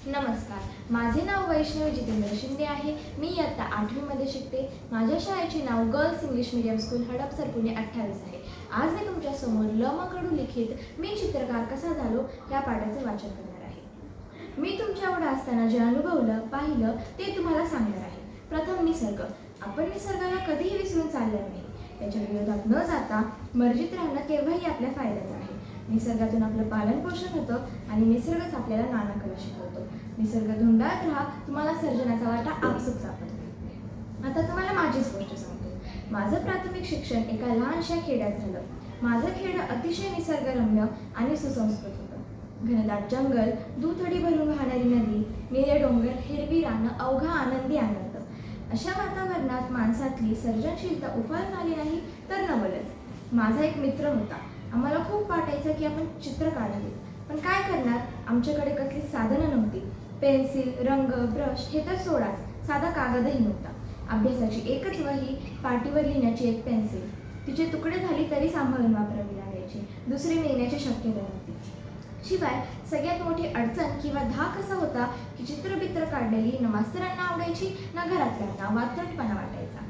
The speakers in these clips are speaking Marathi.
नमस्कार, माझे नाव वैष्णवी जितेंद्र शिंदे आहे. मी इयत्ता 8वीमध्ये शिकते. माझ्या शाळेचे नाव girls English medium school Hadapsar Pune 28 आहे. आज मी तुमच्यासमोर ल म कडू लिखित मी चित्रकार कसा झालो या पाठाचे वाचन करणार आहे. मी तुमच्या एवढं असताना जे अनुभवलं पाहिलं ते तुम्हाला सांगणार आहे. प्रथम निसर्ग. आपण निसर्गाला कधीही विसरून चालणार नाही. त्याच्या विरोधात न जाता मर्जीत राहणं केव्हाही आपल्या फायद्याचं आहे. निसर्गातून आपलं पालन पोषण होतं आणि निसर्गच आपल्याला नाना कला शिकवतो. निसर्ग धुंडाळत राहा, तुम्हाला सर्जनाचा वाटा आपसूक सापडतो. आता तुम्हाला माझीच गोष्ट सांगतो. माझं प्राथमिक शिक्षण एका लहानशा खेड्यात झालं. माझं खेड अतिशय निसर्गरम्य आणि सुसंस्कृत होतं. घनदाट जंगल, दुथडी भरून वाहणारी नदी, निळे डोंगर, हिरवी रानं, अवघा आनंदी आनंद. अशा वातावरणात माणसातली सर्जनशीलता उफाळून आली नाही तर नवलच. माझा एक मित्र होता. आम्हाला खूप वाटायचं की आपण चित्र काढावे, पण काय करणार, आमच्याकडे कसली साधनं नव्हती. पेन्सिल, रंग, ब्रश हे तर सोडाच, साधा कागदही नव्हता. अभ्यासाची एकच वही, पाटीवर लिहिण्याची एक पेन्सिल, तिचे तुकडे झाली तरी सांभाळून वापरावी लागायची. दुसरी मिळण्याची शक्यता नव्हती. शिवाय सगळ्यात मोठी अडचण किंवा धाक असा होता की चित्रबित्र काढलेली न मास्तरांना आवडायची ना घरातल्यांना. वात्रटपणा वाटायचा.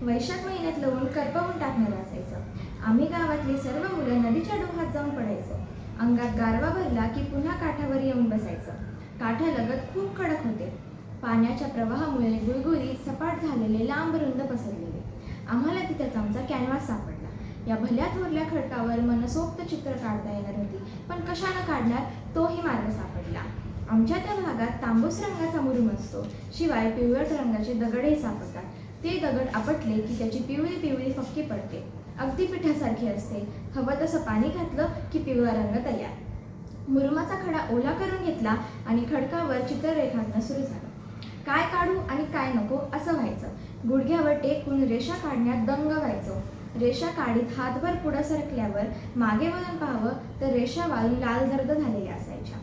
वैशाख महिन्यातलं ऊन करपवून टाकणारं असायचं. आम्ही गावातली सर्व मुलं नदीच्या डोहात जाऊन पडायचो. अंगात गारवा भरला की पुन्हा काठावर येऊन बसायचं. काठालगत खूप खडक होते. पाण्याच्या प्रवाहामुळे गुळगुळीत सपाट झालेले, लांब रुंद पसरलेले. आम्हाला तिथेच आमचा कॅनव्हास सापडला. या भल्या थोरल्या खडकावर मनसोक्त चित्र काढता येणार होती, पण कशानं काढणार तोही मार्ग सापडला. आमच्या त्या भागात तांबूस रंगाचा मुरुम असतो. शिवाय पिवळट रंगाचे दगडही सापडतात. ते दगड आपटले की त्याची पिवळी पिवळी फक्की पडते. अगदी पिठासारखी असते. हवं तसं पाणी घातलं की पिवळा रंग तयार. मुरुमाचा खडा ओला करून घेतला आणि खडकावर चित्र रेखाटणं सुरू झालं. काय काढू आणि काय नको असं व्हायचं. गुडघ्यावर टेकून रेषा काढण्यात दंग व्हायचो. रेषा काढीत हातभर पुढं सरकल्यावर मागे वळून पाहावं तर रेषा वाळून लाल जर्द झालेल्या असायच्या.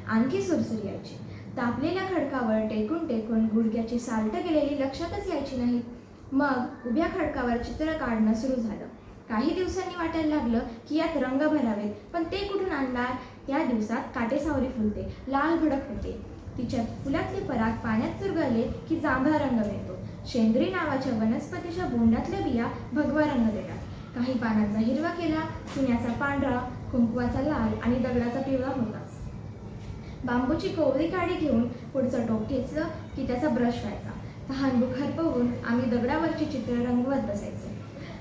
आणखी सुरसुरी यायची. तापलेल्या खडकावर टेकून टेकून गुडघ्याची सालटं गेलेली लक्षातच यायची नाही. मग उभ्या खडकावर चित्र काढणं सुरू झालं. काही दिवसांनी वाटायला लागलं की यात रंग भरावेत, पण ते कुठून आणणार. त्या दिवसात काटेसावरी फुलते, लाल भडक होते. तिच्या फुलातले पराग पाण्यात चुरगळले की जांभळा रंग मिळतो. शेंद्री नावाच्या वनस्पतीच्या बोंडातल्या बिया भगवा रंग देतात. काही पानांचा हिरवा केला, चुन्याचा पांढरा, कुंकवाचा लाल आणि दगडाचा पिवळा होताच. बांबूची कोवळी काडी घेऊन पुढचं टोक खेचलं की त्याचा ब्रश व्हायचा. तहानभूक हरपवून आम्ही दगडावरची चित्र रंगवत बसायचो.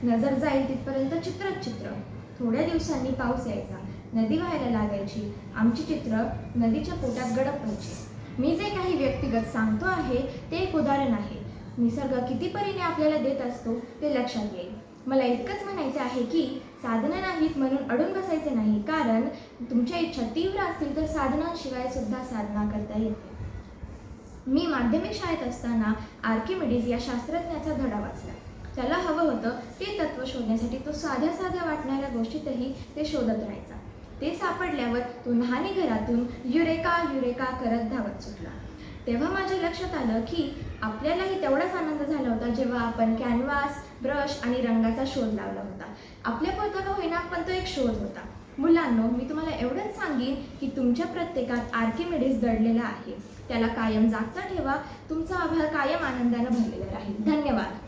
नजर जाईल तिथपर्यंत चित्रच चित्र. थोड्या दिवसांनी पाऊस यायचा. नदी व्हायला लागायची. आमची चित्र नदीच्या पोटात गडप व्हायची. मी जे काही व्यक्तिगत सांगतो आहे ते एक उदाहरण आहे. निसर्ग किती परीने आपल्याला देत असतो ते लक्षात येईल. मला इतकंच म्हणायचं आहे की साधनं नाहीत म्हणून अडून बसायचे नाही, कारण तुमच्या इच्छा तीव्र असतील तर साधनांशिवाय सुद्धा साधना करता येते. मी माध्यमिक शाळेत असताना आर्किमिडीज या शास्त्रज्ञाचा धडा वाचला. त्याला हवं होतं ते तत्त्व शोधण्यासाठी तो साध्या साध्या वाटणाऱ्या गोष्टीतही ते शोधत राहायचा. ते सापडल्यावर तो न्हाणी घरातून युरेका युरेका करत धावत सुटला. तेव्हा माझ्या लक्षात आलं की आपल्यालाही तेवढाच आनंद झाला होता जेव्हा आपण कॅनव्हास, ब्रश आणि रंगाचा शोध लावला होता. आपल्या पुरता का होईना, पण तो एक शोध होता. मुलांनो, मी तुम्हाला एवढंच सांगेन की तुमच्या प्रत्येकात आर्किमिडीज दडलेला आहे. त्याला कायम जागता ठेवा. तुमचा आभार कायम आनंदानं भरलेला राहील. धन्यवाद.